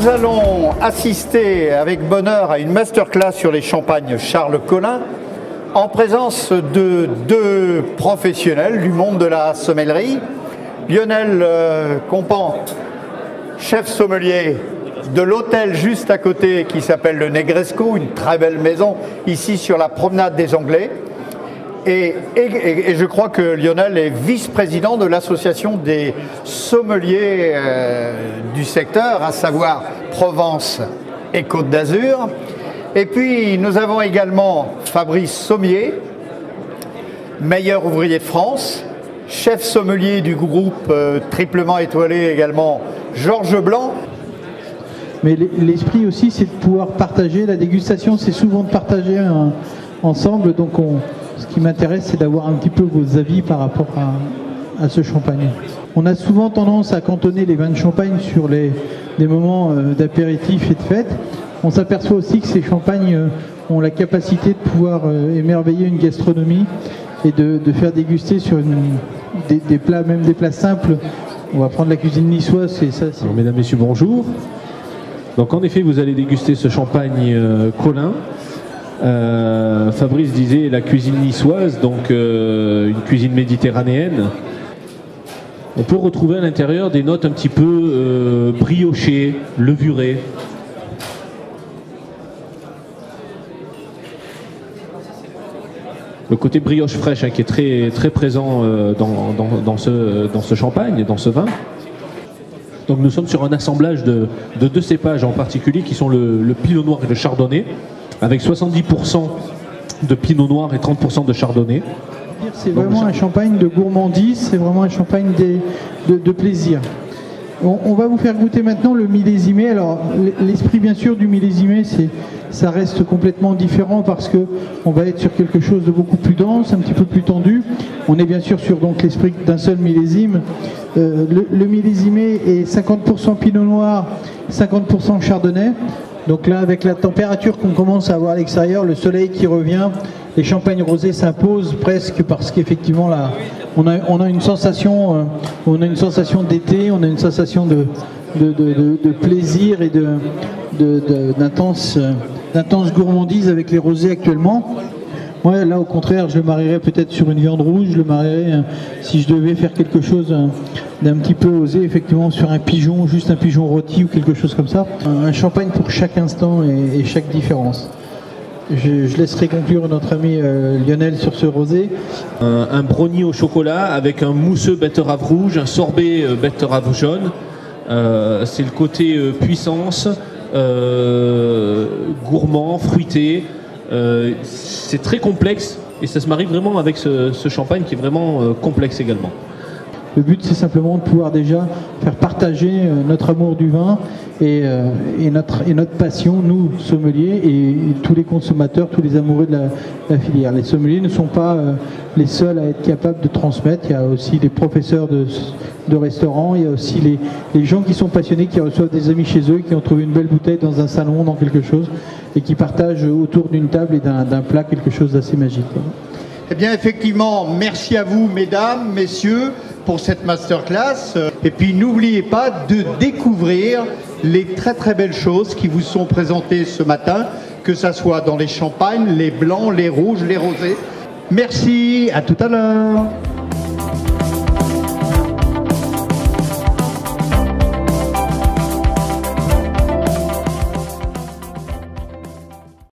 Nous allons assister avec bonheur à une masterclass sur les champagnes Charles Collin en présence de deux professionnels du monde de la sommellerie. Lionel Compan, chef sommelier de l'hôtel juste à côté qui s'appelle le Negresco, une très belle maison ici sur la promenade des Anglais. Et je crois que Lionel est vice-président de l'association des sommeliers du secteur, à savoir Provence et Côte d'Azur. Et puis nous avons également Fabrice Sommier, meilleur ouvrier de France, chef sommelier du groupe triplement étoilé également Georges Blanc. Mais l'esprit aussi, c'est de pouvoir partager. La dégustation, c'est souvent de partager ensemble. Donc ce qui m'intéresse, c'est d'avoir un petit peu vos avis par rapport à ce champagne. On a souvent tendance à cantonner les vins de champagne sur des moments d'apéritif et de fête. On s'aperçoit aussi que ces champagnes ont la capacité de pouvoir émerveiller une gastronomie et de faire déguster sur des plats, même des plats simples. On va prendre la cuisine niçoise, c'est ça. Alors, mesdames, messieurs, bonjour. Donc en effet, vous allez déguster ce champagne Collin. Fabrice disait la cuisine niçoise, donc une cuisine méditerranéenne. On peut retrouver à l'intérieur des notes un petit peu briochées, levurées. Le côté brioche fraîche qui est très, très présent dans ce champagne, dans ce vin. Donc nous sommes sur un assemblage de deux cépages en particulier qui sont le pinot noir et le chardonnay, avec 70% de pinot noir et 30% de chardonnay. C'est vraiment un champagne de gourmandise, c'est vraiment un champagne de plaisir. On va vous faire goûter maintenant le millésimé. Alors l'esprit bien sûr du millésimé, ça reste complètement différent parce que on va être sur quelque chose de beaucoup plus dense, un petit peu plus tendu. On est bien sûr sur donc l'esprit d'un seul millésime. Le millésimé est 50% pinot noir, 50% chardonnay. Donc là, avec la température qu'on commence à avoir à l'extérieur, le soleil qui revient, les champagnes rosés s'imposent presque parce qu'effectivement là, on a une sensation d'été, on a une sensation de plaisir et d'intense gourmandise avec les rosés actuellement. Moi, là, au contraire, je le marierais peut-être sur une viande rouge. Je le marierais, si je devais faire quelque chose d'un petit peu osé, effectivement, sur un pigeon, juste un pigeon rôti ou quelque chose comme ça. Un champagne pour chaque instant et chaque différence. Je laisserai conclure notre ami Lionel sur ce rosé. Un brownie au chocolat avec un mousseux betterave rouge, un sorbet betterave jaune. C'est le côté puissance, gourmand, fruité. C'est très complexe et ça se marie vraiment avec ce champagne qui est vraiment complexe également. Le but, c'est simplement de pouvoir déjà faire partager notre amour du vin et notre passion, nous, sommeliers, et tous les consommateurs, tous les amoureux de la filière. Les sommeliers ne sont pas les seuls à être capables de transmettre. Il y a aussi les professeurs de restaurants, il y a aussi les gens qui sont passionnés, qui reçoivent des amis chez eux, qui ont trouvé une belle bouteille dans un salon, dans quelque chose, et qui partagent autour d'une table et d'un plat quelque chose d'assez magique. Eh bien, effectivement, merci à vous, mesdames, messieurs, pour cette masterclass. Et puis, n'oubliez pas de découvrir les très très belles choses qui vous sont présentées ce matin, que ce soit dans les champagnes, les blancs, les rouges, les rosés. Merci, à tout à l'heure.